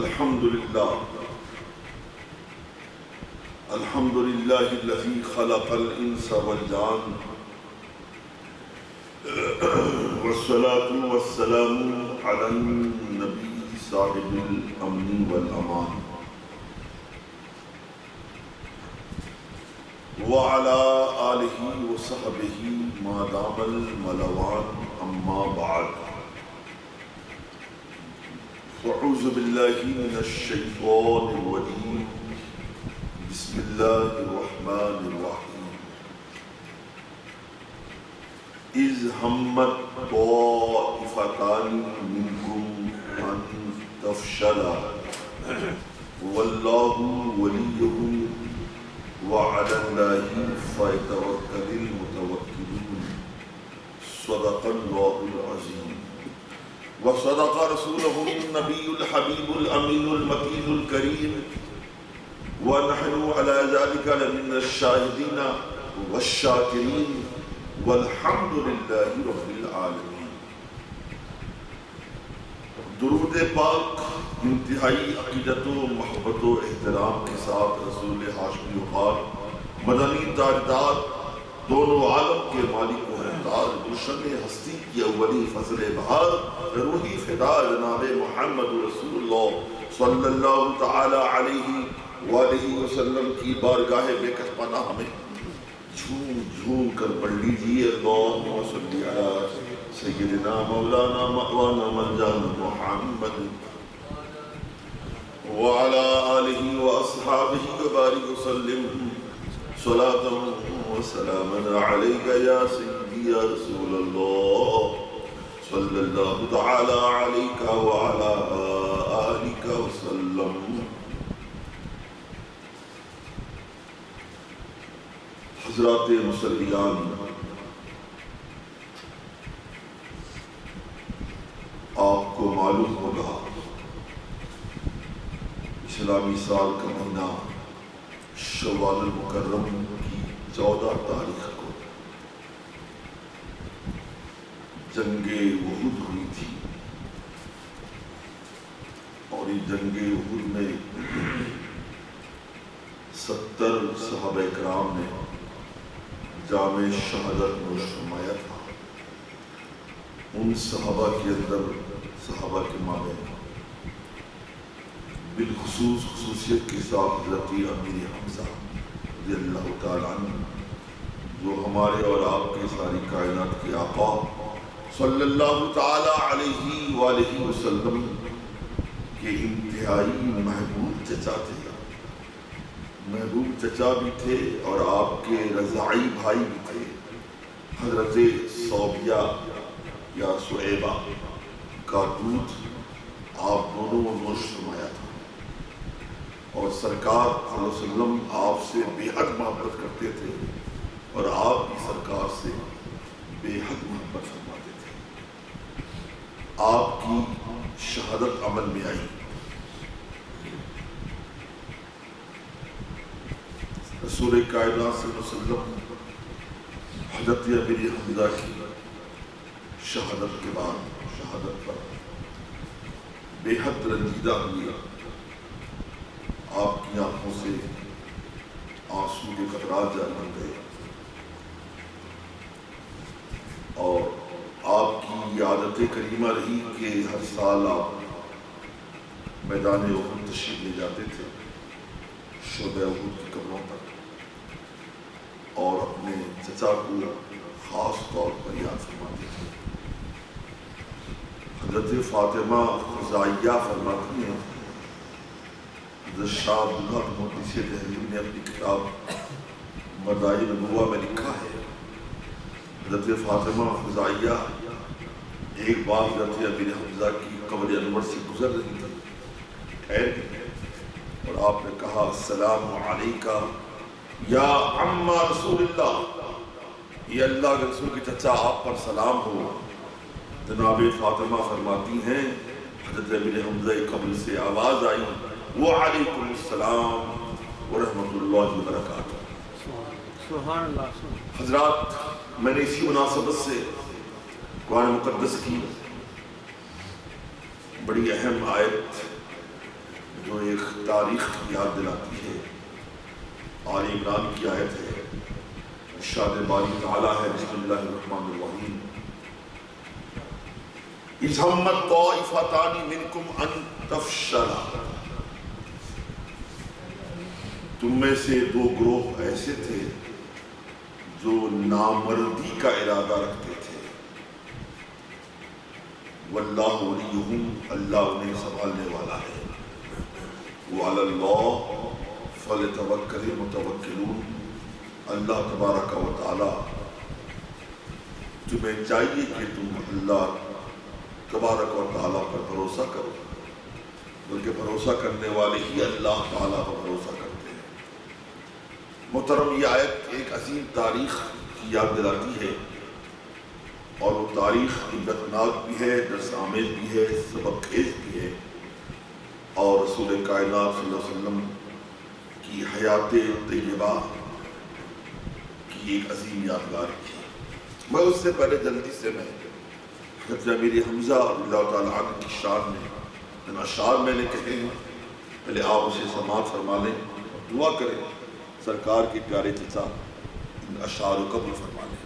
الحمد لله الذي خلق الإنس والجان والصلاة والسلام على النبي صاحب الأمن والأمان وعلى آله وصحبه ما دام الملوان أما بعد فأعوذ بالله من الشيطان الرجيم بسم الله الرحمن الرحيم إذ همت طائفتان منكم أن تفشلا والله وليهم وعلى الله فليتوكل المتوكلون صدق الله العظيم وصدق رسوله النبي الحبيب الأمين المكين الكريم ونحن على ذلك لمن الشاهدين والشاكرين والحمد لله رب العالمين. درود پاک انتہائی عقیدت و محبت و احترام کے ساتھ رسول ہاشمی وقار مدنی تاجدار دونوں عالم کے مالک و مختار گلشن ہستی کی اولی فضل بہار روحی فدا جناب محمد رسول اللہ صلی اللہ تعالی علیہ وآلہ وسلم کی بارگاہ بے کس پناہ ہمیں جھوم جھوم کر پڑھ لیجئے اللہم صلی علی سیدنا مولانا مأوانا منجانا محمد وعلى آلہ وأصحابہ وبارک وسلم صلاة وسلاما علیکہ یا سیدی یا رسول اللہ صلی اللہ تعالی علیکہ وعلا آلکہ وسلم. حضرات مسلیان، آپ کو معلوم ہوگا اسلامی سال کا مہینہ شوال المکرم کی 14 تاریخ کو جنگ احد ہوئی تھی، اور یہ جنگ احد میں 70 صحابہ کرام نے جام شہادت نوش فرمایا تھا. ان صحابہ کے اندر صحابہ کے مابین بالخصوص خصوصیت کے ساتھ حضرت امیر حمزہ رضی اللہ تعالیٰ عنہ، جو ہمارے اور آپ کے ساری کائنات کے آقا صلی اللہ تعالیٰ علیہ وآلہ وسلم کے انتہائی محبوب چچا تھے. محبوب چچا بھی تھے اور آپ کے رضاعی بھائی بھی تھے. حضرت صوبیہ یا صعیبہ کا دودھ آپ دونوں نوش فرمایا تھا، اور سرکار صلی اللہ علیہ وسلم آپ سے بے حد محبت کرتے تھے اور آپ بھی سرکار سے بے حد محبت فرماتے تھے. آپ کی شہادت عمل میں آئی. رسول کائنات صلی اللہ علیہ وسلم حضرت امیر حمزہ کی شہادت کے بعد شہادت پر بے حد رنجیدہ ہوئے. آپ کی آنکھوں سے آنسو کے قطرات جاری بن گئے، اور آپ کی عادت کریمہ رہی کہ ہر سال آپ میدان احد تشریف لے جاتے تھے، شعبہ احد کی قبروں پر، اور اپنے چچا کو خاص طور پر یاد فرماتے تھے. حضرت فاطمہ خزائیہ فرماتی ہیں، حضرت شاہ عبداللہ محدث دہلوی نے اپنی کتاب مدائن نبوہ میں لکھا ہے، حضرت فاطمہ خزائیہ ایک بار حضرت امیر حمزہ کی قبر انور سے گزر رہی تھی، ٹھہر گئی، اور آپ نے کہا السلام علیکہ یا عم رسول اللہ، یہ اللہ کے رسول کے چچا آپ پر سلام ہو. جناب فاطمہ فرماتی ہیں حضرت امیر حمزہ قبر سے آواز آئی وعلیکم السلام ورحمۃ اللہ وبرکاتہ. سبحان اللہ. حضرات، میں نے اسی مناسبت سے قرآن مقدس کی بڑی اہم آیت ہمیں ایک تاریخ یاد دلاتی ہے۔ آل عمران کی آیت ہے، ارشاد باری تعالیٰ ہے، بسم اللہ الرحمن الرحیم، اذ ہمت طائفتان منکم ان تفشلا، تم میں سے دو گروہ ایسے تھے جو نامردی کا ارادہ رکھتے تھے، واللہ ولیہم، اللہ انہیں سنبھالنے والا ہے، وعلی اللہ فلیتوکل المتوکلون، اللہ تبارک و تعالی تمہیں چاہیے کہ تم اللہ تبارک و تعالیٰ پر بھروسہ کرو، بلکہ بھروسہ کرنے والے ہی اللہ تعالیٰ پر بھروسہ کرتے ہیں۔ محترم، یہ آیت ایک عظیم تاریخ کی یاد دلاتی ہے، اور وہ تاریخ عبرتناک بھی ہے، درس آمیز بھی ہے، سبق خیز بھی ہے، اور رسول کائنات صلی اللہ علیہ وسلم کی حیات طیبہ کی ایک عظیم یادگار کی۔ میں اس سے پہلے جلدی سے حضرت امیر حمزہ رضی اللہ تعالیٰ عنہ کی شان میں جن اشعار میں نے کہے ہیں، پہلے آپ اسے سماعت فرما لیں، دعا کریں سرکار کے پیارے چچا ان اشعار کو قبول فرما لیں۔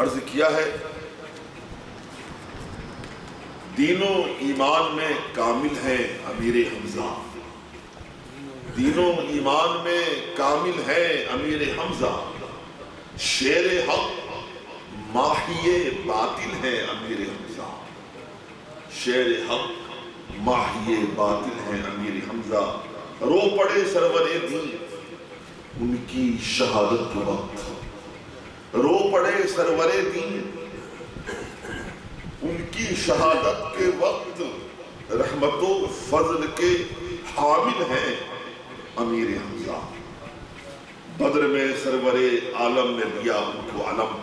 عرض کیا ہے، دین و ایمان میں کامل ہے امیر حمزہ، دین و ایمان میں کامل ہے امیر حمزہ، شیر حق ماحی باطل ہے امیر حمزہ، شیر حق ماحی باطل ہے امیر حمزہ، رو پڑے سرور دین ان کی شہادت کے وقت، رو پڑے سرور دین ان کی شہادت کے وقت، رحمت و فضل کے حامل ہیں امیر حمزہ، بدر میں سرور عالم نے دیا ان کو علم،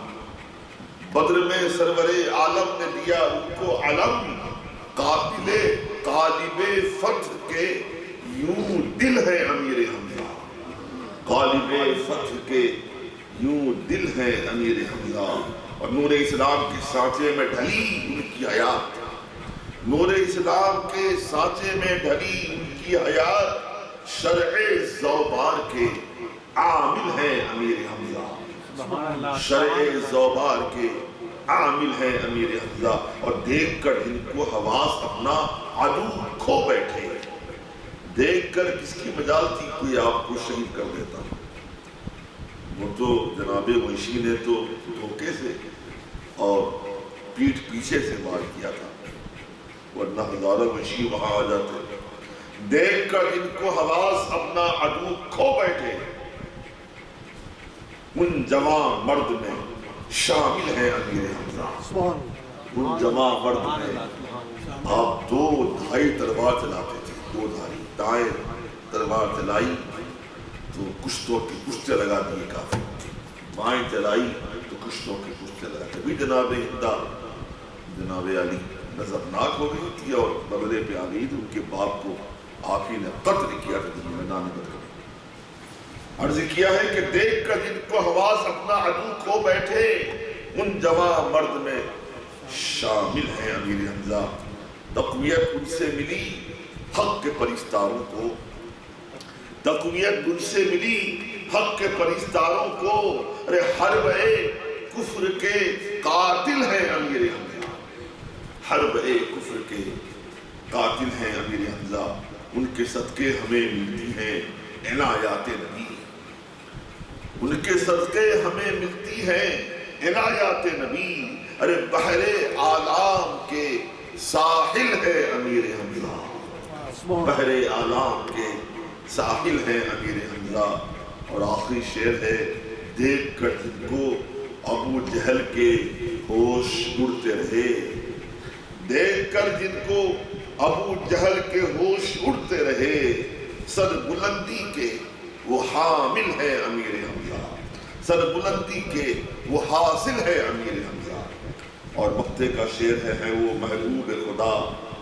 بدر میں سرور عالم نے دیا ان کو علم، قاتل غالب فتح کے یوں دل ہے امیر حمزہ، غالب فتح کے یوں دل ہے امیر حمزہ، اور نور اسلام کے سانچے میں ڈھلی ان کی حیات، نور اسلام کے سانچے میں ڈھلی ان کی حیات، شرع زوبار کے عامل ہیں امیر حمزہ، شرع زوبار کے عامل ہیں امیر حمزہ، اور دیکھ کر ان کو حواس اپنا عدو کھو بیٹھے، دیکھ کر کس کی مجال تھی کوئی آپ کو شہید کر دیتا، وہ تو جناب وحشی نے تو دھوکے سے اور پیٹھ پیچھے سے وار کیا تھا، ورنہ ہزاروں وحشی وہاں آ جاتے، دیکھ کر ان کو حواس اپنا عدو کھو بیٹھے، ان جوان مرد میں شامل ہے امیر حمزہ، ان جوان مرد میں آپ دو دھائی تلوار چلاتے تھے، دو دھائی دائیں تلوار چلائی تو کشتوں کے کشتے لگا دیے کافی، بائیں چلائی تو کشتوں کے کشتے لگا، کبھی جناب ہندہ جناب علی نظرناک ہو گئی تھی اور بدلے پہ آ گئی تو ان کے باپ کو آپ ہی نے قتل کیا تھا، جنہوں نے نانے بدل۔ عرض کیا ہے کہ دیکھ کر جن کو حواس اپنا عدو کھو بیٹھے، ان جوان مرد میں شامل ہیں امیر حمزہ، تقویت ان سے ملی حق کے پرستاروں کو، تقویت ان سے ملی حق کے پرستاروں کو، ارے حرب کفر کے قاتل ہیں امیر حمزہ، حرب کفر کے قاتل ہیں امیر حمزہ، ان کے صدقے ہمیں ملتی ہیں عنایات نبی، ان کے صدقے ہمیں ملتی ہیں عنایات نبی، ارے بحر عالم کے ساحل ہے امیر حمزہ، بحر عالم کے ساحل ہے امیر حمزہ، اور آخری شعر ہے، دیکھ کر جن کو ابو جہل کے ہوش اڑتے رہے، دیکھ کر جن کو ابو جہل کے ہوش اڑتے رہے، سر بلندی کے وہ حامل ہے امیر حمزہ، سر بلندی کے وہ حاصل ہے امیر حمزہ، اور مقطع کا شعر ہے وہ محبوب خدا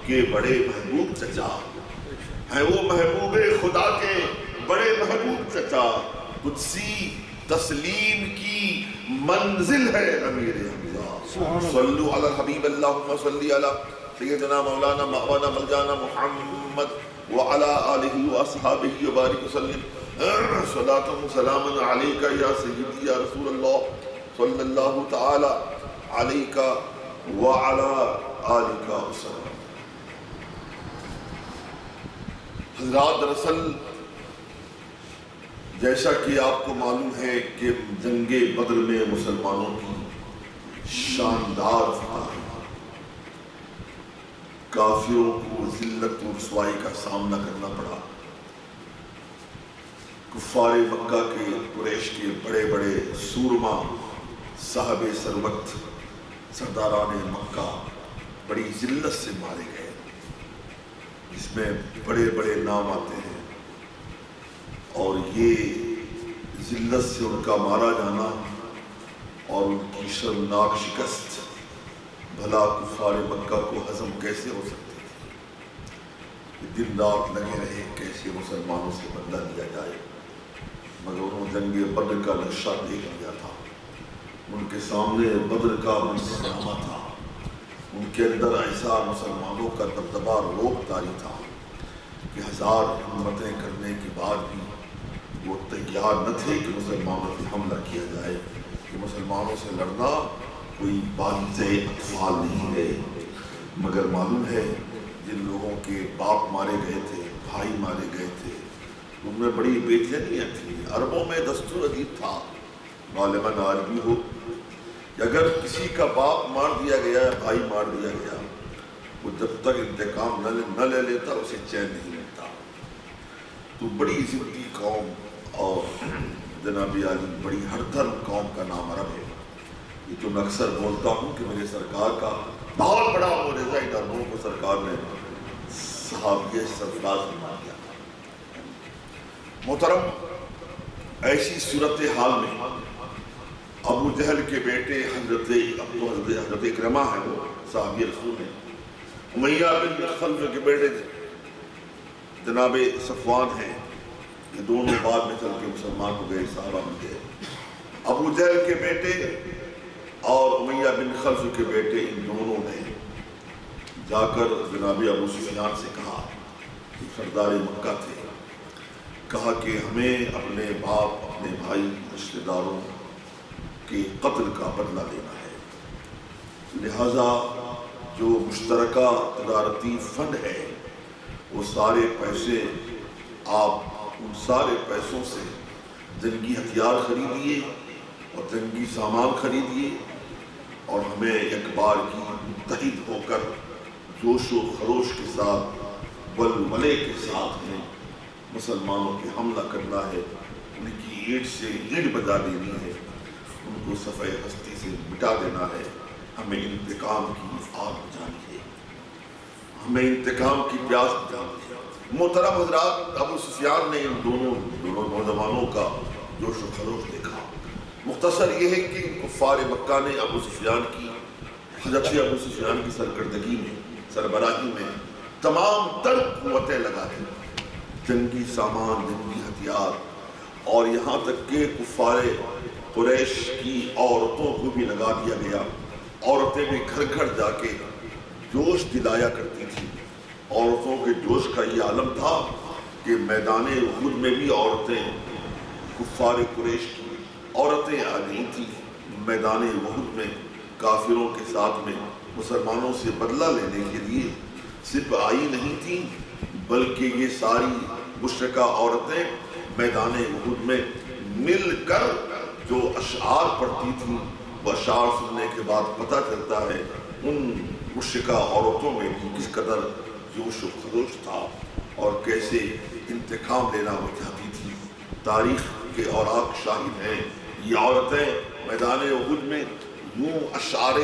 کے بڑے محبوب چچا، ہے وہ محبوب خدا کے بڑے محبوب چچا، قدسی تسلیم کی منزل ہے امیر حمزہ، صلو علی الحبیب اللہم صلی علی سیدنا مولانا مأوانا ملجانا محمد وعلى آله وأصحابه وبارك وسلم صلاة وسلاما عليك يا سيدي يا رسول الله صلى الله تعالى عليك وعلى آلك وسلم. حضرات، دراصل جیسا کہ آپ کو معلوم ہے کہ جنگ بدر میں مسلمانوں کی شاندار فتح، کافروں کو ذلت و رسوائی کا سامنا کرنا پڑا. کفار مکہ کے، قریش کے بڑے بڑے سورما، صاحب ثروت، سرداران مکہ بڑی ذلت سے مارے گئے، جس میں بڑے بڑے نام آتے ہیں. اور یہ ذلت سے ان کا مارا جانا اور ان کی شرمناک شکست بھلا کفار مکہ کو ہضم کیسے ہو سکتی تھی؟ دن رات لگے رہے کیسے مسلمانوں سے بدلہ لیا جائے، مگر انہوں جنگ بدر کا نقشہ دیکھ لیا تھا. ان کے سامنے بدر کا منظرنامہ تھا. ان کے اندر ایسا مسلمانوں کا دبدبا روب طاری تھا کہ ہزار ہمتیں کرنے کے بعد بھی وہ تیار نہ تھے کہ مسلمانوں پہ حملہ کیا جائے، کہ مسلمانوں سے لڑنا کوئی باعث اطفال نہیں ہے. مگر معلوم ہے جن لوگوں کے باپ مارے گئے تھے، بھائی مارے گئے تھے، ان میں بڑی بے چینیاں تھیں. عربوں میں دستور عجیب تھا، غالباً آج بھی ہو، کہ اگر کسی کا باپ مار دیا گیا، بھائی مار دیا گیا، وہ جب تک انتقام نہ لے لیتا اسے چین نہیں ملتا. تو بڑی ضدی قوم، اور جناب عالی بڑی ہردھر قوم کا نام عرب ہے. یہ تو میں اکثر بولتا ہوں کہ میرے سرکار کا بہت بڑا معجزہ ان عربوں کو سرکار نے صحابی سرفراز بنا دیا. محترم، ایسی صورتحال میں ابو جہل کے بیٹے حضرت اکرمہ ہیں، وہ صحابی رسول ہیں. امیہ بن خلف کے بیٹے جناب صفوان ہیں. یہ دونوں بعد میں چل کے مسلمان ہو گئے، صحابہ بن گئے. ابو جہل کے بیٹے اور امیہ بن خلف کے بیٹے، ان دونوں نے جا کر جناب ابو سفیان سے کہا، سردار مکہ تھے، کہا کہ ہمیں اپنے باپ، اپنے بھائی، رشتہ داروں کے قتل کا بدلہ لینا ہے. لہذا جو مشترکہ تجارتی فنڈ ہے، وہ سارے پیسے آپ ان سارے پیسوں سے جنگی ہتھیار خریدیے اور جنگی سامان خریدیے، اور ہمیں ایک بار کی متحد ہو کر جوش و خروش کے ساتھ، ولولے کے ساتھ میں مسلمانوں پہ حملہ کرنا ہے. ان کی اینٹ سے اینٹ بجا دینی ہے، ان کو صفحہ ہستی سے مٹا دینا ہے. ہمیں انتقام کی آگ بجھانی ہے، ہمیں انتقام کی پیاس بجھانی ہے. محترم حضرات، ابو سفیان نے ان دونوں نوجوانوں کا جوش و خروش دیکھا. مختصر یہ ہے کہ کفار مکہ نے حضرت ابو سفیان کی سرکردگی میں، سربراہی میں تمام تر قوتیں لگا دی، جنگی سامان، جنگی ہتھیار، اور یہاں تک کہ کفار قریش کی عورتوں کو بھی لگا دیا گیا. عورتیں بھی گھر گھر جا کے جوش دلایا کرتی تھیں. عورتوں کے جوش کا یہ عالم تھا کہ میدان احد میں بھی عورتیں، کفار قریش کی عورتیں آ گئی تھیں میدان احد میں کافروں کے ساتھ میں مسلمانوں سے بدلہ لینے کے لیے. صرف آئی نہیں تھیں بلکہ یہ ساری مشرکہ عورتیں میدان احد میں مل کر جو اشعار پڑھتی تھیں، وہ اشعار سننے کے بعد پتہ چلتا ہے ان مشرکہ عورتوں میں بھی کس قدر جوش و خروش تھا اور کیسے انتقام لینا وہ چاہتی تھی. تاریخ کے اوراق شاہد ہیں، یہ عورتیں میدان احد میں یوں اشعار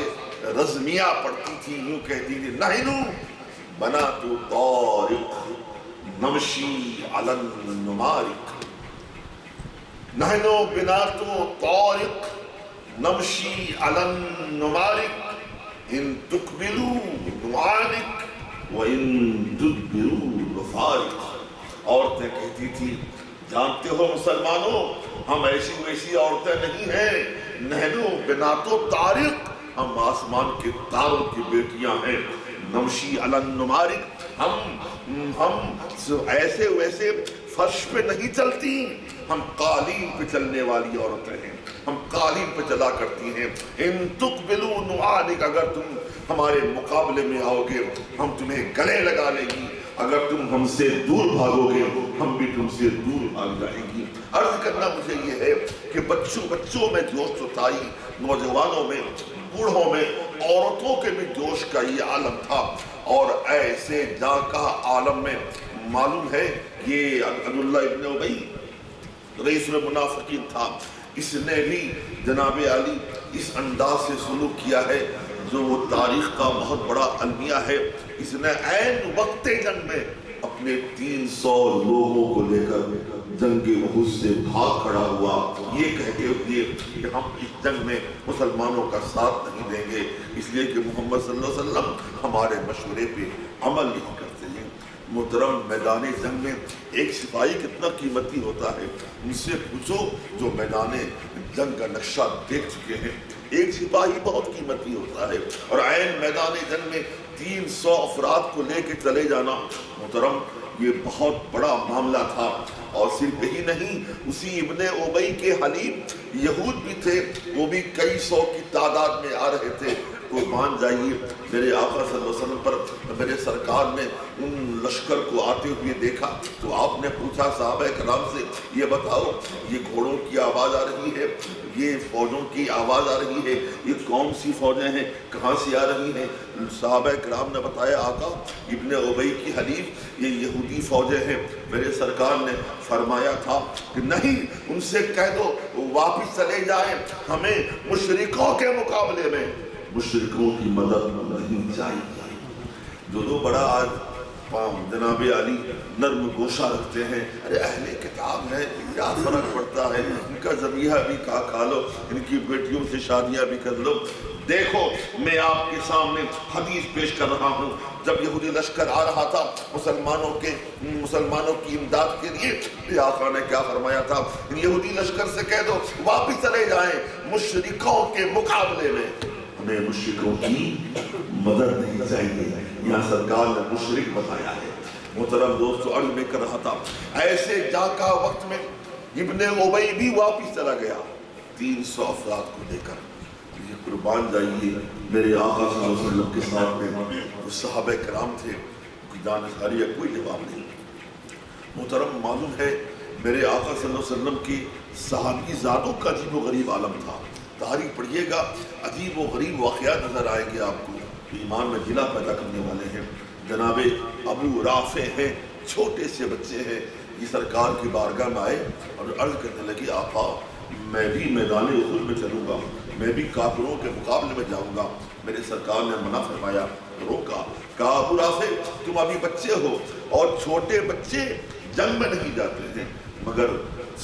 رزمیہ پڑھتی تھی، یوں کہتی تھی، نحنو بنات طارق نمشی علی النمارق، نحنو بنات طارق نمشی علی النمارق، ان تقبلوا نعانق وَإِن تُدْبِرُوا نُفَارِقْ. عورتیں کہتی تھی، جانتے ہو مسلمانوں، ہم ایسی ویسی عورتیں نہیں ہیں، نحنو بنات طارق، ہم آسمان کے تاروں کی بیٹیاں ہیں. نمشی علی النمارق، ہم ہم ایسے ویسے فرش پہ نہیں چلتی، ہم قالین پہ چلنے والی عورتیں ہیں، ہم قالین پہ چلا کرتی ہیں۔ ان تقبلوا نعانک، اگر تم ہمارے مقابلے میں آؤ گے ہم تمہیں گلے لگا لیں گی، اگر تم ہم سے دور بھاگو گے ہم بھی تم سے دور بھاگ جائیں گی۔ عرض کرنا مجھے یہ ہے کہ بچوں میں جوش تو تھا ہی، نوجوانوں میں، بوڑھوں میں، عورتوں کے بھی جوش کا یہ عالم تھا، اور ایسے جا کا عالم میں معلوم ہے یہ عبداللہ ابن ابی رئیس المنافقین تھا، اس نے بھی جناب علی اس انداز سے سلوک کیا ہے جو وہ تاریخ کا بہت بڑا المیہ ہے۔ اس نے عین وقت جنگ میں اپنے 300 لوگوں کو لے کر جنگ احد سے بھاگ کھڑا ہوا، یہ کہتے ہوئے کہ ہم اس جنگ میں مسلمانوں کا ساتھ نہیں دیں گے، اس لیے کہ محمد صلی اللہ علیہ وسلم ہمارے مشورے پہ عمل نہیں کرتے ہیں۔ محترم، میدان جنگ میں ایک سپاہی کتنا قیمتی ہوتا ہے، ان سے پوچھو جو میدان جنگ کا نقشہ دیکھ چکے ہیں، ایک سپاہی بہت قیمتی ہوتا ہے، اور عین میدان جنگ میں 300 افراد کو لے کے چلے جانا محترم یہ بہت بڑا معاملہ تھا۔ اور صرف یہی نہیں، اسی ابن ابی کے حلیف یہود بھی تھے، وہ بھی کئی سو کی تعداد میں آ رہے تھے۔ تو مان جائیے میرے آقا صلی اللہ علیہ وسلم پر میرے سرکار نے ان لشکر کو آتے ہوئے دیکھا تو آپ نے پوچھا صحابہ کرام سے، یہ بتاؤ یہ گھوڑوں کی آواز آ رہی ہے، یہ فوجوں کی آواز آ رہی ہے، یہ کون سی فوجیں ہیں، کہاں سے آ رہی ہیں؟ صحابہ کرام نے بتایا آقا ابن ابی کی حلیف یہ یہودی فوجیں ہیں۔ میرے سرکار نے فرمایا تھا کہ نہیں، ان سے کہہ دو واپس چلے جائیں، ہمیں مشرکوں کے مقابلے میں مشرکوں کی مدد نہیں چاہیے۔ جو بڑا آج جناب علی نرم گوشہ رکھتے ہیں، ارے اہل کتاب ہے کیا فرق پڑتا ہے، ان کا ذبیحہ بھی کھا لو، ان کی بیٹیوں سے شادیاں بھی کر لو۔ دیکھو میں آپ کے سامنے حدیث پیش کر رہا ہوں، جب یہودی لشکر آ رہا تھا مسلمانوں کی امداد کے لیے، آقا نے کیا فرمایا تھا؟ یہودی لشکر سے کہہ دو واپس چلے جائیں، مشرکوں کے مقابلے میں ہمیں مشرکوں کی مدد نہیں چاہیے۔ یہاں سرکار نے مشرک بتایا ہے۔ محترم دوستو، عرض میں کر رہا تھا ایسے جا کا وقت میں ابن ابی بھی واپس چلا گیا 300 افراد کو لے کر۔ یہ قربان جائیے میرے آقا صلی اللہ علیہ وسلم کے ساتھ میں وہ صحابہ کرام تھے، جانشاری کا کوئی جواب نہیں۔ محترم معلوم ہے میرے آقا صلی اللہ علیہ وسلم کی صحابی ذاتوں کا عجیب و غریب عالم تھا۔ تاریخ پڑھیے گا عجیب و غریب واقعات نظر آئیں گے آپ کو، ایمان میں جلا پیدا کرنے والے ہیں۔ جناب ابو رافع ہیں، چھوٹے سے بچے ہیں، یہ سرکار کی بارگاہ میں آئے اور عرض کرنے لگے آقا میں بھی میدان احد میں چلوں گا، میں بھی کافروں کے مقابلے میں جاؤں گا۔ میرے سرکار نے منع فرمایا، روکا، کہا ابو رافع تم ابھی بچے ہو اور چھوٹے بچے جنگ میں نہیں جاتے ہیں۔ مگر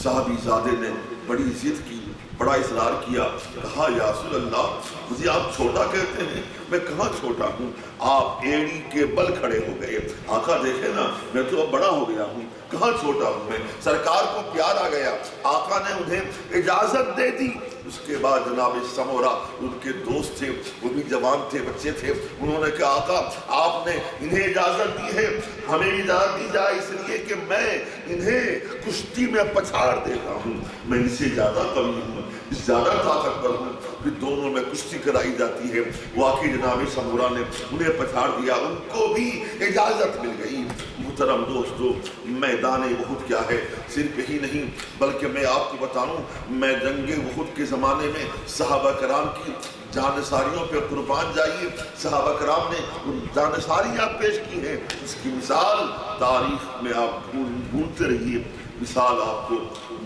صحابی زادے نے بڑی ضد کی، بڑا اصرار کیا، کہا یا رسول اللہ مجھے آپ چھوٹا کہتے ہیں، میں کہاں چھوٹا ہوں؟ آپ ایڑی کے بل کھڑے ہو گئے۔ آقا دیکھے نا میں تو اب بڑا ہو گیا ہوں، کہاں چھوٹا ہوں میں؟ سرکار کو پیار آ گیا، آقا نے انہیں اجازت دے دی۔ اس کے بعد جناب سمورہ ان کے دوست تھے، وہ بھی جوان تھے، بچے تھے، انہوں نے کہا آقا آپ نے انہیں اجازت دی ہے، ہمیں بھی اجازت دی جائے اس لیے کہ میں انہیں کشتی میں پچھاڑ دیتا ہوں، میں ان سے زیادہ قوی ہوں، زیادہ طاقتور ہوں، پھر دونوں میں کشتی کرائی جاتی ہے۔ واقعی جناب سمورہ نے انہیں پچھاڑ دیا، ان کو بھی اجازت مل گئی۔ محترم دوستو، میدان احد کیا ہے؟ صرف یہی نہیں بلکہ میں آپ کو بتاؤں، میں جنگ احد کے زمانے میں صحابہ کرام کی جانثاریوں پہ قربان جائیے، صحابہ کرام نے ان جانثاریاں پیش کی ہیں، اس کی مثال تاریخ میں آپ ڈھونڈتے رہیے، مثال آپ کو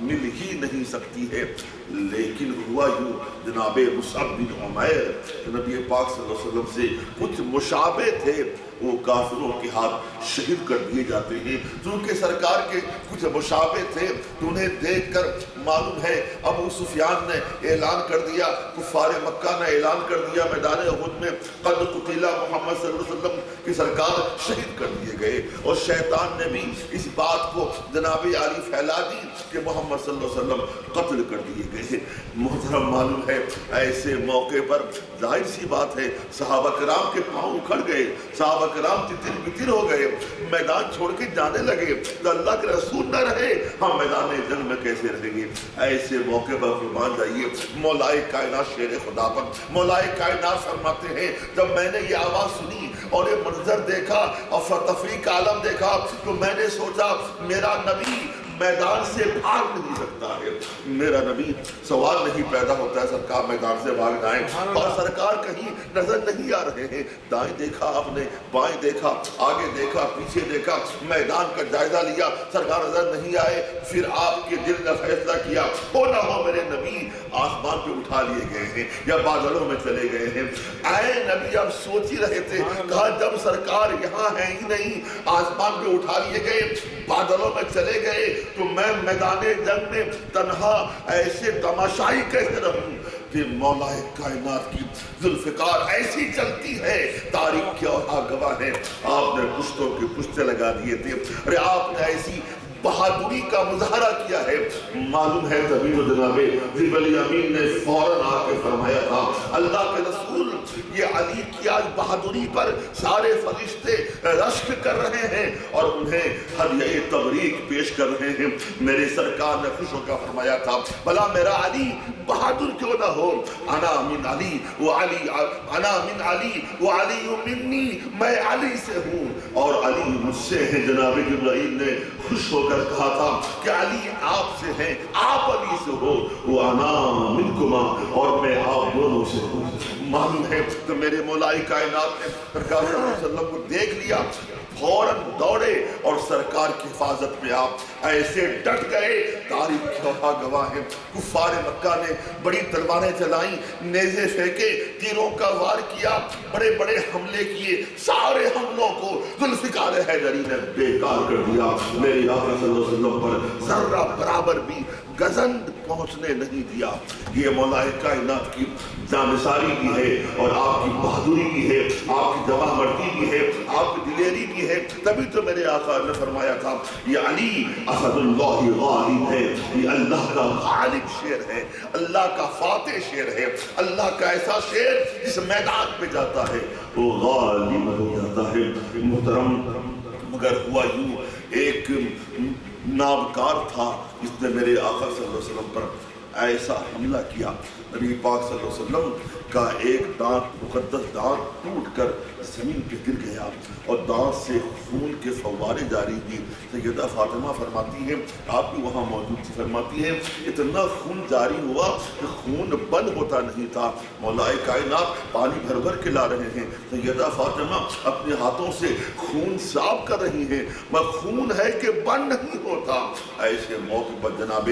مل ہی نہیں سکتی ہے۔ لیکن ہوا یوں، جناب مصعب بن عمیر نبی پاک صلی اللہ علیہ وسلم سے کچھ مشابہ تھے، وہ کافروں کے ہاتھ شہید کر دیے جاتے ہیں۔ چونکہ سرکار کے کچھ مشابہ تھے تو انہیں دیکھ کر معلوم ہے ابو سفیان نے اعلان کر دیا، کفار مکہ نے اعلان کر دیا میدان احد میں قد قتل محمد صلی اللہ علیہ وسلم کی سرکار شہید کر دیے گئے، اور شیطان نے بھی اس بات کو جناب علی پھیلا دی کہ محمد صلی اللہ علیہ وسلم قتل کر دیے گئے۔ محترم معلوم ہے ایسے موقع پر ظاہر سی بات ہے صحابہ کرام کے پاؤں اکھڑ گئے، صحابہ کرام تتر بتر ہو گئے، میدان چھوڑ کے جانے لگے، تو اللہ کے رسول نہ رہے ہم میدان جنگ میں کیسے رہیں گے؟ ایسے موقع پر فرمان جائیے مولا کائنات شیر خدا پر مولا کائنات فرماتے ہیں جب میں نے یہ آواز سنی اور یہ منظر دیکھا اور فتفری کا عالم دیکھا تو میں نے سوچا میرا نبی میدان سے بھاگ نہیں سکتا ہے، میرا نبی سوال نہیں پیدا ہوتا ہے سرکار میدان سے بھاگ جائیں، اور سرکار کہیں نظر نہیں آ رہے ہیں، دائیں دیکھا آپ نے، بائیں دیکھا، آگے دیکھا، پیچھے دیکھا، میدان کا جائزہ لیا، سرکار نظر نہیں آئے، پھر آپ کے دل نے فیصلہ کیا ہو نہ ہو میرے نبی آسمان پہ اٹھا لیے گئے ہیں یا بادلوں میں چلے گئے ہیں۔ اے نبی آپ سوچ ہی رہے تھے، کہا جب سرکار یہاں ہے ہی نہیں، آسمان پہ اٹھا لیے گئے، بادلوں میں چلے گئے، تو میں میدان جنگ میں تنہا ایسے تماشائی کیسے رہوں کہ مولا کائنات کی ذوالفقار ایسی چلتی ہے، تاریخ کے اور گواہ ہیں، آپ نے پشتوں کے پشتے لگا دیے تھے، ارے آپ نے ایسی بہادری کا مظاہرہ کیا ہے، معلوم ہے تبھی تو جناب جبریل امین نے فوراً آ کے فرمایا تھا اللہ کے رسول یہ علی کی آج بہادری پر سارے فرشتے رشک کر رہے ہیں اور انہیں ہدیہ تبریک پیش کر رہے ہیں۔ میرے سرکار نے خوش ہو کر فرمایا تھا بھلا میرا علی بہادر کیوں نہ ہو، انا من علی وعلی انا من علی وعلی منی، میں علی سے ہوں اور علی مجھ سے ہے۔ جناب جبرائیل نے خوش ہو کر کہا تھا کہ علی آپ سے ہیں، آپ علی سے ہو، وانا منکما، اور میں آپ دونوں سے ہوں۔ معلوم ہے تو میرے مولا کائنات نے سرکار صلی اللہ علیہ وسلم کو دیکھ لیا، فوراً دوڑے اور سرکار کی حفاظت میں آپ ایسے ڈٹ گئے، تاریخ کے گواہ ہیں، کفار مکہ نے بڑی تلواریں چلائیں، نیزے پھینکے، تیروں کا وار کیا، بڑے بڑے حملے کیے، سارے حملوں کو ذوالفقار حیدری نے بیکار کر دیا۔ میرے آقا صلی اللہ علیہ وسلم پر ذرہ برابر بھی گزند پہنچنے نہیں دیا۔ یہ مولا کائنات کی جانثاری بھی ہے اور آپ کی بہادری بھی ہے، آپ کی جمع مردی بھی ہے، آپ کی دلیری بھی ہے۔ تبھی تو میرے آقا نے فرمایا تھا یہ علی اسد اللہ غالب ہے، یہ اللہ کا غالب شیر ہے، اللہ کا فاتح شیر ہے، اللہ کا ایسا شیر جس میدان پہ جاتا ہے وہ غالب ہو جاتا ہے۔ محترم مگر ہوا یوں، ایک نابکار تھا جس نے میرے آقا صلی اللہ علیہ وسلم پر ایسا حملہ کیا، نبی پاک صلی اللہ علیہ وسلم کا ایک دانت مقدس دانت ٹوٹ کر زمین پہ گر گیا اور دانت سے خون کے فوارے جاری ہوئی۔ سیدہ فاطمہ فرماتی ہیں، آپ بھی وہاں موجود تھی، فرماتی ہیں اتنا خون جاری ہوا کہ خون بند ہوتا نہیں تھا، مولا کائنات پانی بھر بھر کے لا رہے ہیں، سیدہ فاطمہ اپنے ہاتھوں سے خون صاف کر رہی ہیں، مگر خون ہے کہ بند نہیں ہوتا۔ ایسے موقع پر جناب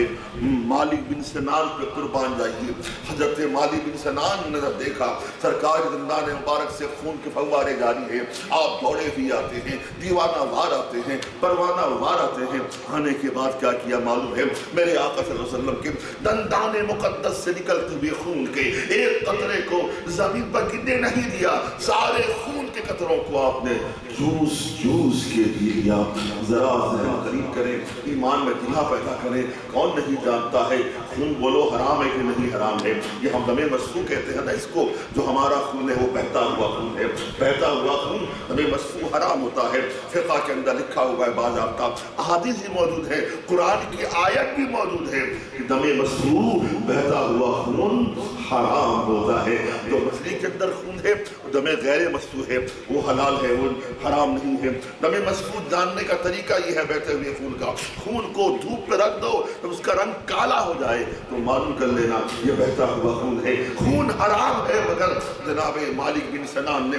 مالک بن سنان پہ قربان جائیے، حضرت مالک بن سنان نے دیکھا سرکار زندان مبارک سے خون کے فوارے جاری ہیں، آپ دوڑے بھی آتے ہیں، دیوانہ وار آتے ہیں، پروانہ وار آتے ہیں۔ آنے کے بعد کیا کیا معلوم ہے؟ میرے آقا صلی اللہ علیہ وسلم کے دندان مقدس سے نکلتے ہوئے خون کے ایک قطرے کو زمین پر گرنے نہیں دیا، سارے خون کے قطروں کو آپ نے جوس جوس کے دیا۔ ذرا ذہن قریب کریں، ایمان میں دلہ پیدا کریں، کون نہیں جانتا ہے خون بولو حرام ہے کہ نہیں حرام ہے؟ یہ ہم دم مسفوح کہتے ہیں نا اس کو، جو ہمارا خون ہے وہ بہتا ہوا خون ہے، بہتا ہوا خون دم مسفوح حرام ہوتا ہے۔ فقہ کے اندر لکھا ہوا ہے باضابطہ، احادیث بھی موجود ہے، قرآن کی آیت بھی موجود ہے کہ دم مسفوح بہتا ہوا خون حرام ہوتا ہے۔ جو مچھلی کے اندر خون ہے دم غیر مسفوح ہے وہ حلال ہے، وہ حرام نہیں ہے۔ دم مسفوح جاننے کا طریقہ یہ ہے بہتے ہوئے خون کا، خون کو دھوپ پہ رکھ دو تو اس کا رنگ کالا ہو جائے تو معلوم کر لینا یہ بہتا ہوا خون ہے۔ خون حرام ہے مگر جناب مالک بن سنان نے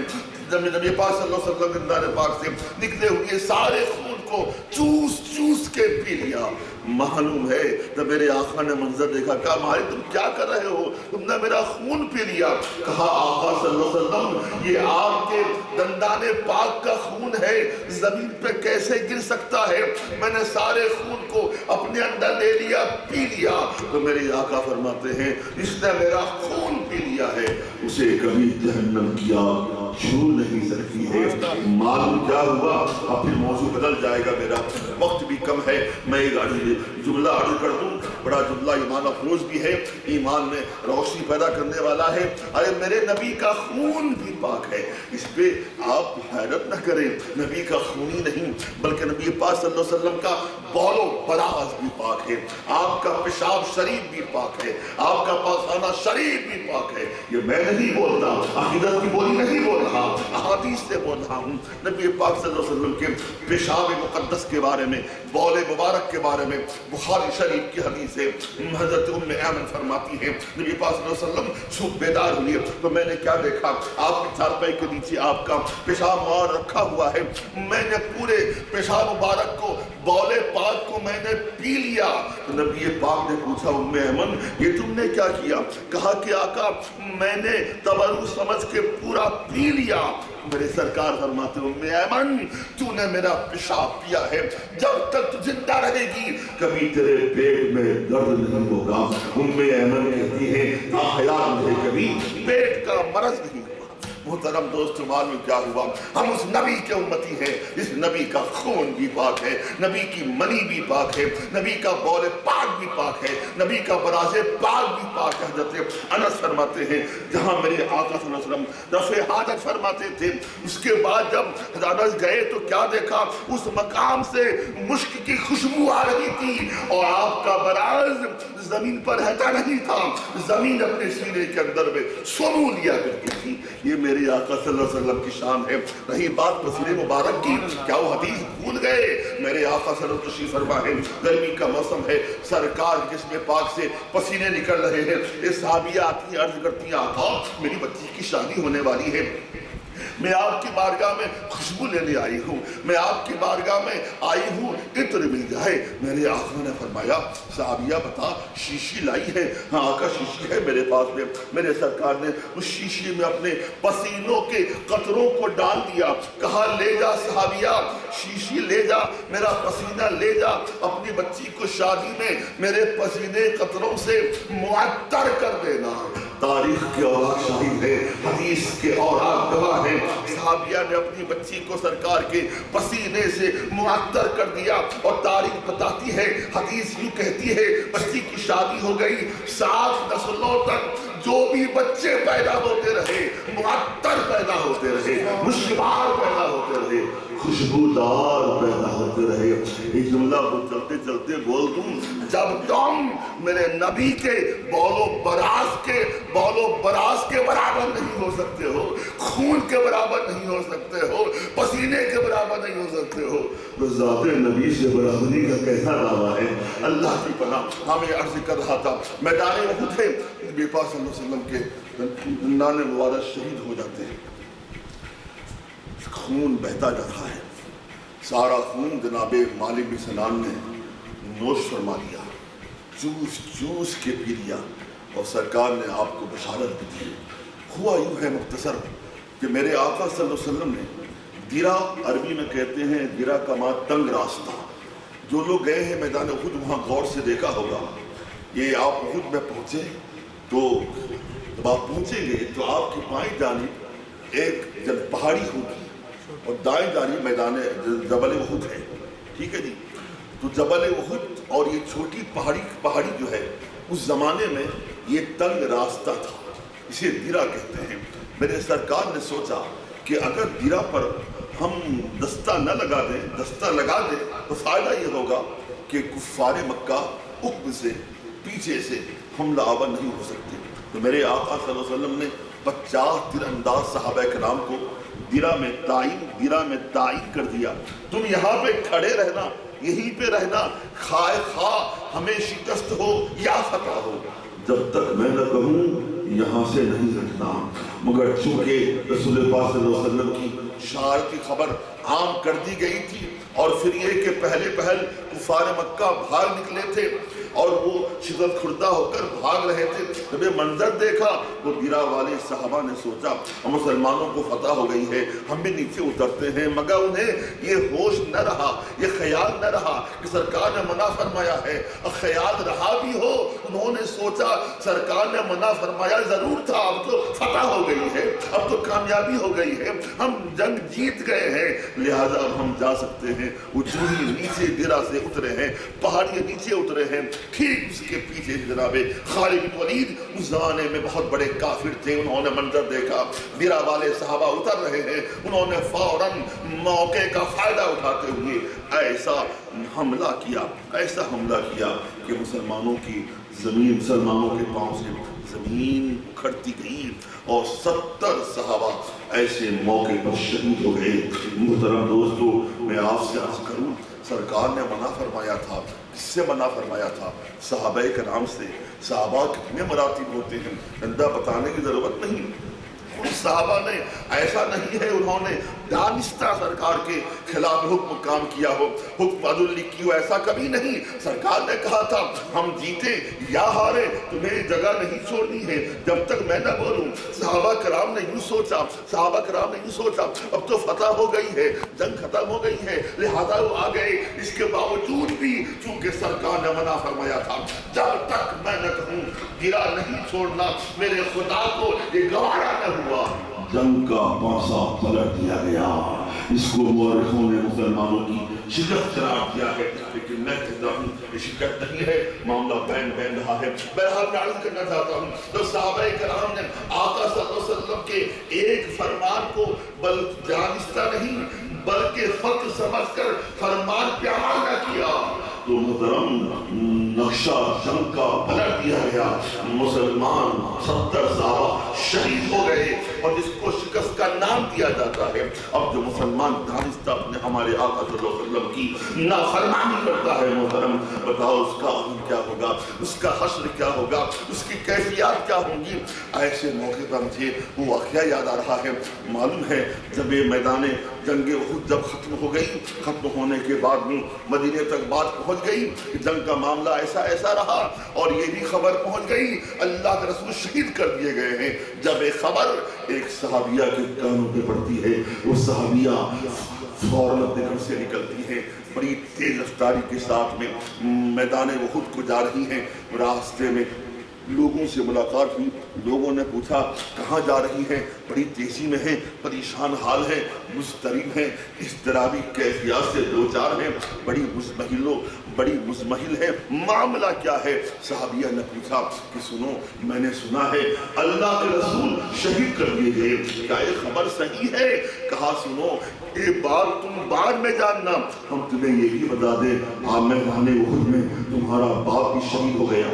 نبی پاک صلی اللہ علیہ وسلم کے زندان پاک سے نکلے ہوئے سارے خون کو چوس چوس کے پی لیا۔ معلوم ہے تو میرے آقا نے منظر دیکھا، کہا مالک تم کیا کر رہے ہو؟ تم نے میرا خون پی لیا۔ کہا آقا صلی اللہ علیہ وسلم یہ آپ کے دندان پاک کا خون ہے، زمین پہ کیسے گر سکتا ہے؟ میں نے سارے خون کو اپنے اندر لے لیا، پی لیا۔ تو میرے آقا فرماتے ہیں جس نے میرا خون پی لیا ہے اسے کبھی جہنم کی آگ چھو نہیں سکتی ہے۔ معلوم کیا ہوا؟ اب پھر موضوع بدل جائے گا، میرا وقت بھی کم ہے، میں ایک جملہ عرض کر دوں بڑا جملہ ایمان افروز بھی ہے، ایمان میں روشنی پیدا کرنے والا ہے۔ ارے میرے نبی کا خون بھی پاک ہے، اس پہ آپ حیرت نہ کریں، نبی کا خون ہی نہیں بلکہ نبی پاک صلی اللہ علیہ وسلم کا بول و براز بھی پاک ہے، آپ کا پیشاب شریف بھی پاک ہے، آپ کا پاخانہ شریف بھی پاک ہے۔ یہ میں نہیں بولتا، عقیدت کی بولی نہیں بول رہا، احادیث سے بول رہا ہوں۔ نبی پاک صلی اللہ علیہ وسلم کے پیشاب مقدس کے بارے میں، بول مبارک کے بارے میں بخاری شریف کی حدیث ہے، حضرت ام ایمن فرماتی ہے نبی پاک صلی اللہ علیہ وسلم صبح بیدار ہوئے تو میں نے کیا دیکھا، آپ کی چارپائی کے نیچے آپ کا پیشاب مار رکھا ہوا ہے، میں نے پورے پیشاب مبارک کو، بول پاک کو میں نے پی لیا۔ تو نبی پاک نے پوچھا ام ایمن یہ تم نے کیا کیا؟ کہا کہ آقا میں نے تبرو سمجھ کے پورا پی لیا۔ میرے سرکار فرماتے ہیں ام ایمن تو نے میرا پیشاب پیا ہے، جب تک تو زندہ رہے گی کبھی تیرے پیٹ میں درد نہیں ہوگا۔ ام ایمن کہتی ہے تا حیات مجھے کبھی پیٹ کا مرض نہیں ہوا۔ محترم دوستو معلوم کیا ہوا، ہم اس نبی کے امتی ہیں، اس نبی کا خون بھی پاک ہے، نبی کی منی بھی پاک ہے، نبی کا بول پاک بھی پاک ہے، نبی کا براز پاک بھی پاک ہے۔ حضرت انس فرماتے ہیں جہاں میرے آقا صلی اللہ علیہ وسلم رفع حاجت فرماتے تھے، اس کے بعد جب انس گئے تو کیا دیکھا، اس مقام سے مشک کی خوشبو آ رہی تھی اور آپ کا براز زمین پر رہتا نہیں تھا، زمین اپنے سینے کے اندر میں سمو لیا کرتی تھی۔ یہ میرے آقا صلی اللہ علیہ وسلم کی شان ہے۔ رہی بات پسینے مبارک کی، کیا وہ حدیث بھول گئے؟ میرے آقا صلی اللہ علیہ وسلم تشریف فرما ہے، گرمی کا موسم ہے، سرکار جسم پاک سے پسینے نکل رہے ہیں، یہ صحابیہ آتی ہیں عرض کرتی ہیں آقا میری بچی کی شادی ہونے والی ہے، میں آپ کی بارگاہ میں خوشبو لینے آئی ہوں، میں آپ کی بارگاہ میں آئی ہوں عطر مل جائے۔ میرے آقا نے فرمایا صحابیہ بتا شیشی لائی ہے؟ ہاں آقا شیشی ہے میرے پاس میں۔ میرے سرکار نے اس شیشی میں اپنے پسینوں کے قطروں کو ڈال دیا، کہا لے جا صحابیہ شیشی لے جا، میرا پسینہ لے جا، اپنی بچی کو شادی میں میرے پسینے قطروں سے معطر کر دینا۔ تاریخ کے اوراق شاہد ہے، حدیث کے اوراق گواہ ہیں، صحابیہ نے اپنی بچی کو سرکار کے پسینے سے معطر کر دیا اور تاریخ بتاتی ہے، حدیث یوں کہتی ہے بچی کی شادی ہو گئی، 7 نسلوں تک جو بھی بچے پیدا ہوتے رہے معطر پیدا ہوتے رہے، مشکبار پیدا ہوتے رہے، خوشبودار پیدا ہوتے رہے۔ ایک جملہ کو چلتے چلتے بول دوں، جب تم میرے نبی کے بول و براز کے برابر نہیں ہو سکتے ہو، خون کے برابر نہیں ہو سکتے ہو، پسینے کے برابر نہیں ہو سکتے ہو، تو ذات نبی سے برابری کا کیسا دعویٰ ہے؟ اللہ کی پناہ ہمیں عرض کر رہا تھا میدان احد ہے، نبی پاک صلی اللہ علیہ وسلم کے نانے مبارک شہید ہو جاتے ہیں، خون بہتا جا رہا ہے، سارا خون جناب مالک بن سنان نے نوش فرما لیا، چوس چوس کے پی لیا، اور سرکار نے آپ کو بشارت بھی دی۔ ہوا یوں ہے مختصر کہ میرے آقا صلی اللہ علیہ وسلم نے دیرہ، عربی میں کہتے ہیں دیرہ کا معنی تنگ راستہ، جو لوگ گئے ہیں میدان احد وہاں غور سے دیکھا ہوگا، یہ آپ احد میں پہنچے تو جب آپ پہنچیں گے تو آپ کی بائیں جانب ایک پہاڑی ہوگی اور دائیں جانب میدان جبل احد ہے، ٹھیک ہے جی؟ تو جبل احد اور یہ چھوٹی پہاڑی جو ہے اس زمانے میں یہ تنگ راستہ تھا، اسے دیرہ کہتے ہیں۔ میرے سرکار نے سوچا کہ اگر دیرہ پر ہم دستہ نہ لگا دیں، دستہ لگا دیں تو فائدہ یہ ہوگا کہ کفار مکہ عقب سے پیچھے سے حملہ آور نہیں ہو سکتے۔ تو میرے آقا صلی اللہ علیہ وسلم نے 50 تیر انداز صحابہ کرام کو دیرہ میں تعین کر دیا، تم یہاں پہ کھڑے رہنا، یہیں پہ رہنا، خواہ ہمیں شکست ہو یا فتح ہو، جب تک میں نہ کہوں یہاں سے نہیں ہٹنا۔ مگر چونکہ رسول پاک صلی اللہ علیہ وسلم کی شہادت کی خبر عام کر دی گئی تھی اور پھر یہ کہ پہل کفار مکہ بھاگ نکلے تھے اور وہ شدت خوردہ ہو کر بھاگ رہے تھے، جب یہ منظر دیکھا تو دیرہ والے صحابہ نے سوچا مسلمانوں کو فتح ہو گئی ہے، ہم بھی نیچے اترتے ہیں، مگر انہیں یہ ہوش نہ رہا، یہ خیال نہ رہا کہ سرکار نے منع فرمایا ہے، اور خیال رہا بھی ہو انہوں نے سوچا سرکار نے منع فرمایا ضرور تھا، اب تو فتح ہو گئی ہے، اب تو کامیابی ہو گئی ہے، ہم جنگ جیت گئے ہیں، لہذا اب ہم جا سکتے ہیں۔ وہ چوہی نیچے ڈیرا سے اترے ہیں، پہاڑی نیچے اترے ہیں، ٹھیک اس کے پیچھے جناب خالد بن ولید اس زمانے میں بہت بڑے کافر تھے، انہوں نے منظر دیکھا، ڈیرا والے صحابہ اتر رہے ہیں، انہوں نے فوراً موقع کا فائدہ اٹھاتے ہوئے ایسا حملہ کیا کہ مسلمانوں کی زمین، مسلمانوں کے پاؤں سے زمین اکھڑتی گئی اور 70 صحابہ ایسے موقع پر شہید ہو گئے۔ محترم دوستو، میں آپ سے عرض کروں، سرکار نے منع فرمایا تھا، کس سے منع فرمایا تھا؟ صحابہ کرام سے۔ صحابہ کتنے مراتب ہوتے ہیں، اندہ بتانے کی ضرورت نہیں۔ صحابہ نے ایسا نہیں ہے انہوں نے دانستہ سرکار کے خلاف حکم کام کیا ہو، حکم عدل کی ہو، ایسا کبھی نہیں۔ سرکار نے کہا تھا ہم جیتے یا ہارے تمہیں جگہ نہیں چھوڑنی ہے جب تک میں نہ بولوں۔ صحابہ کرام نے یوں سوچا اب تو فتح ہو گئی ہے، جنگ ختم ہو گئی ہے، لہذا وہ آ گئے۔ اس کے باوجود بھی چونکہ سرکار نے منع فرمایا تھا جب تک میں نہ کہوں گرا نہیں چھوڑنا، میرے خدا کو یہ گوارا نہ ہوا، جنگ کا پانسا پلٹ دیا گیا۔ اس کو مورخوں نے مسلمانوں کی شکست قرار دیا ہے، لیکن میں کہتا ہوں یہ شکست نہیں ہے، معاملہ بین رہا ہے۔ بہرحال میں عرض کرنا چاہتا ہوں تو صحابہ کرام نے آقا صلی اللہ علیہ وسلم کے ایک فرمان کو جانستہ نہیں بلکہ خط سمجھ کر فرمان پہ عمل نہ کیا تو محترم نقشہ جنگ کا پلٹ دیا گیا، مسلمان 70 صحابہ شہید ہو گئے، اور جس کو شکست کا نام دیا جاتا ہے۔ اب جو مسلمان دانستہ اپنے ہمارے آقا صلی اللہ علیہ وسلم کی نافرمانی کرتا ہے، محترم بتاؤ اس کا عمل کیا ہوگا، اس کا حشر کیا ہوگا، اس کی کیفیات کیا ہوں گی۔ ایسے موقع پر مجھے وہ واقعہ یاد آ رہا ہے، معلوم ہے جب یہ میدان جنگ احد جب ختم ہو گئی، ختم ہونے کے بعد میں مدینے تک بات پہنچ گئی، جنگ کا معاملہ ایسا رہا، اور یہ بھی خبر پہنچ گئی اللہ کے رسول شہید کر دیے گئے ہیں۔ جب ایک خبر ایک صحابیہ کے کانوں پہ پڑتی ہے، وہ صحابیہ فوراً اپنے گھر سے نکلتی ہیں، بڑی تیز رفتاری کے ساتھ میں میدان احد کو جا رہی ہیں۔ راستے میں لوگوں سے ملاقات ہوئی، لوگوں نے پوچھا کہاں جا رہی ہیں؟ بڑی تیزی میں ہیں، پریشان حال ہیں، مضطرب ہیں، اضطرابی کیفیات سے دوچار ہیں، بڑی مزمحل ہے، معاملہ کیا ہے؟ صحابیہ نے پوچھا کہ سنو، میں نے سنا ہے اللہ کے رسول شہید کر دیے گئے، کیا یہ خبر صحیح ہے؟ کہا سنو، ایک بات تم بعد میں جاننا، ہم تمہیں یہ بھی بتا دیں میدان احد میں تمہارا باپ بھی شہید ہو گیا،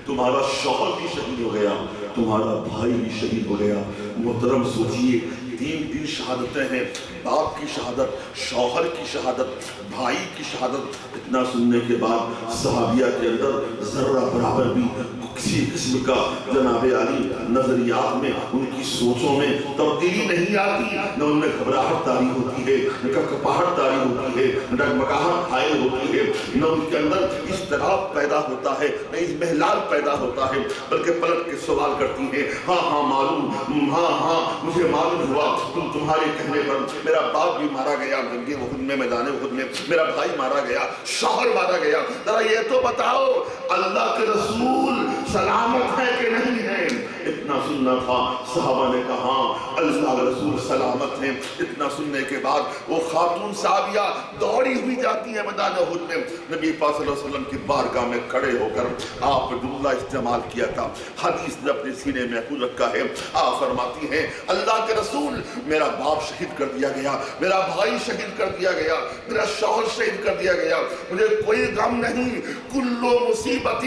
تمہارا شوہر بھی شہید ہو گیا، تمہارا بھائی بھی شہید ہو گیا۔ محترم سوچئے، تین شہادتیں ہیں، باپ کی شہادت، شوہر کی شہادت، بھائی کی شہادت۔ اتنا سننے کے بعد صحابیہ کے اندر ذرہ برابر بھی کسی قسم کا جناب علی نظریات میں، ان کی سوچوں میں تبدیلی نہیں آتی، نہ ان میں گھبراہٹ طاری ہوتی ہے، نہ کپاہٹ طاری ہوتی ہے، نہ ڈگمگاہٹ حائل ہوتی ہے، نہ ان کے اندر اضطراب پیدا ہوتا ہے، نہ اضمحلال پیدا ہوتا ہے، بلکہ پلٹ کے سوال کرتی ہیں ہاں معلوم، ہاں مجھے معلوم ہوا، تمہارے کہنے پر میرا باپ بھی مارا گیا جنگ احد میں، میدان احد میں میرا بھائی مارا گیا، شوہر مارا گیا، ذرا یہ تو بتاؤ اللہ کے رسول سلامت ہے کہ نہیں ہے؟ اتنا سننا تھا، صحابہ نے کہا اللہ کے رسول سلامت ہیں۔ اتنا سننے کے بعد وہ خاتون صحابیہ دوڑی ہوئی جاتی ہیں میدان احد میں، نبی پاک صلی اللہ علیہ وسلم کی بارگاہ میں کھڑے ہو کر آپ عبداللہ استعمال کیا تھا، حدیث نے اپنے سینے میں محفوظ رکھا ہے۔ آپ فرماتی ہیں اللہ کے رسول میرا باپ شہید کر دیا گیا، میرا بھائی شہید کر دیا گیا، میرا شوہر شہید کر دیا گیا، مجھے کوئی غم نہیں، کلو مصیبت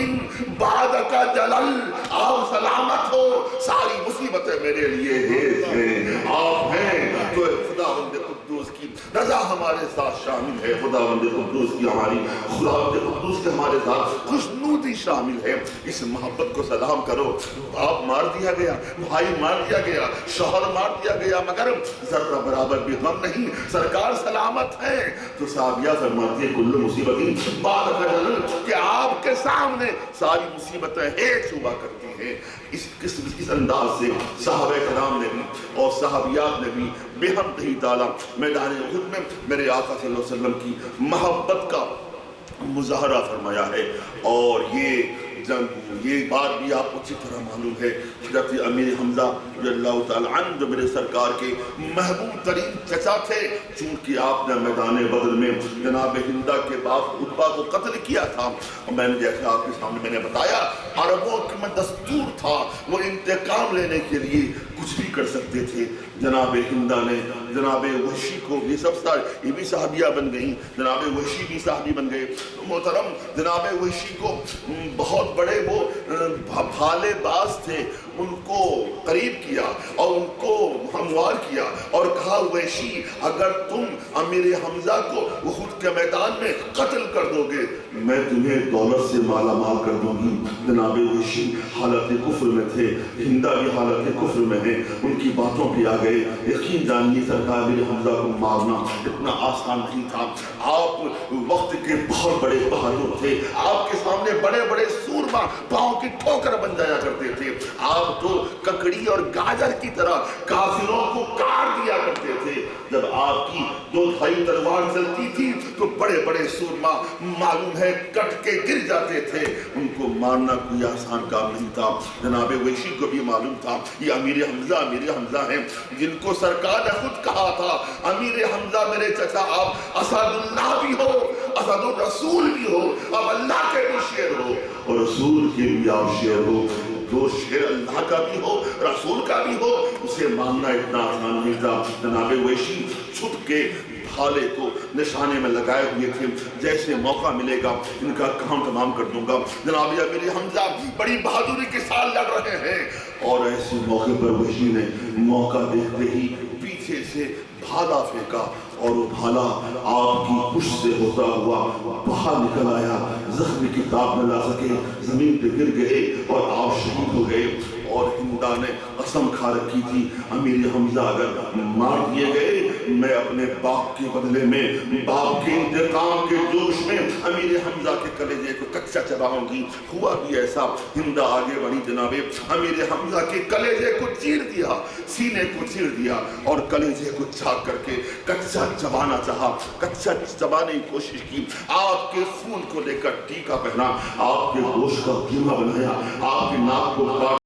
بعد کا جلل، آپ سلامت ہو، ساری مصیبتیں میرے لیے ہیں، آپ ہیں تو خداوند قدوس کی رضا ہمارے ساتھ شامل ہے، خداوند قدوس کی خداوند قدوس کے ہمارے ساتھ خوشنودی شامل ہے۔ اس محبت کو سلام کرو۔ باپ مار دیا گیا، بھائی مار دیا گیا، شوہر مار دیا گیا، مگر ذرہ برابر بھی غم نہیں، سرکار سلامت ہے۔ تو صحابیہ فرماتی ہے کل مصیبت بعد کا جلل، کہ آپ کے سامنے ساری مصیبتیں ایک صوبہ کرتی ہیں۔ اس انداز سے صحابہ کرام نے بھی اور صحابیات نے بھی بحمدہ تعالی میدان احد میں میرے آقا صلی اللہ علیہ وسلم کی محبت کا مظاہرہ فرمایا ہے، اور یہ یہ بات بھی آپ کو اچھی طرح معلوم ہے، حضرت امیر حمزہ رضی اللہ تعالی عنہ جو میرے سرکار کے محبوب ترین چچا تھے، چونکہ آپ نے میدان بدر میں جناب ہندہ کے باپ عتبہ کو قتل کیا تھا، اور میں نے جیسے آپ کے سامنے میں نے بتایا عربوں میں دستور تھا وہ انتقام لینے کے لیے کچھ بھی کر سکتے تھے۔ جناب ہندہ نے جناب وحشی کو، یہ سب سارے یہ بھی صحابیہ بن گئیں، جناب وحشی بھی صحابی بن گئے، محترم جناب وحشی کو بہت بڑے وہ بھالے باز تھے، ان کو قریب کیا اور ان کو ہموار کیا اور کہا وحشی اگر تم امیر حمزہ کو احد کے میدان میں قتل کر دو گے میں تمہیں دولت سے مالا مال کر دوں گی۔ جناب وحشی حالت کفر میں تھے، ہندہ بھی حالت کفر میں ہے، ان کی باتوں پہ آ گئے۔ یقین جانیے سرکار امیر حمزہ کو مارنا اتنا آسان نہیں تھا، آپ وقت کے بہت بڑے بہادر تھے، آپ کے سامنے بڑے بڑے سورما پاؤں کی ٹھوکر بن جایا کرتے تھے، آپ تو ککڑی اور گاجر کی طرح کافروں کو کاٹ دیا کرتے تھے۔ جب آپ کی 2 دھائی تلوار چلتی تھی تو بڑے بڑے سورما معلوم ہے کٹ کے گر جاتے تھے، ان کو مارنا کوئی آسان کام نہیں تھا۔ جناب وحشی کو بھی معلوم تھا یہ امیر حمزہ ہیں جن کو سرکار نے خود کہا تھا امیر حمزہ میرے چچا آپ اسد اللہ بھی ہو، اسد الرسول بھی ہو، اب اللہ کے بھی شیر ہو اور رسول کے بھی آپ شیر ہو۔ جو شیر اللہ کا بھی ہو رسول کا بھی ہو اسے ماننا اتنا آسان نہیں تھا۔ جناب وحشی چھپ کے بھالے کو نشانے میں لگائے ہوئے تھے، جیسے موقع ملے گا ان کا کام تمام کر دوں گا۔ جناب امیر حمزہ بڑی بہادری کے ساتھ لڑ رہے ہیں اور ایسے موقع پر وحشی نے موقع دیکھتے ہی پیچھے سے بھالا پھینکا اور وہ بھالا آپ کی پشت سے ہوتا ہوا باہر نکل آیا، زخمی کی تاب نہ لا سکے، زمین پہ گر گئے اور آپ شہید ہو گئے۔ اور ہندہ نے قسم کھا رکھی تھی امیر حمزہ اگر مار دیے گئے میں اپنے باپ کے بدلے میں، باپ کے انتقام کے جوش میں امیر حمزہ کے کلیجے کو کچا چباؤں گی۔ ہوا بھی ایسا، ہندہ آگے بڑھی، جناب امیر حمزہ کے کلیجے کو چیر دیا، سینے کو چیر دیا اور کلیجے کو چاک کر کے کچا چبانا چاہا، کچا چبانے کی کوشش کی، آپ کے خون کو لے کر ٹیکا پہنا، آپ کے گوشت کا قیمہ بنایا، آپ کی ناک کو کاٹ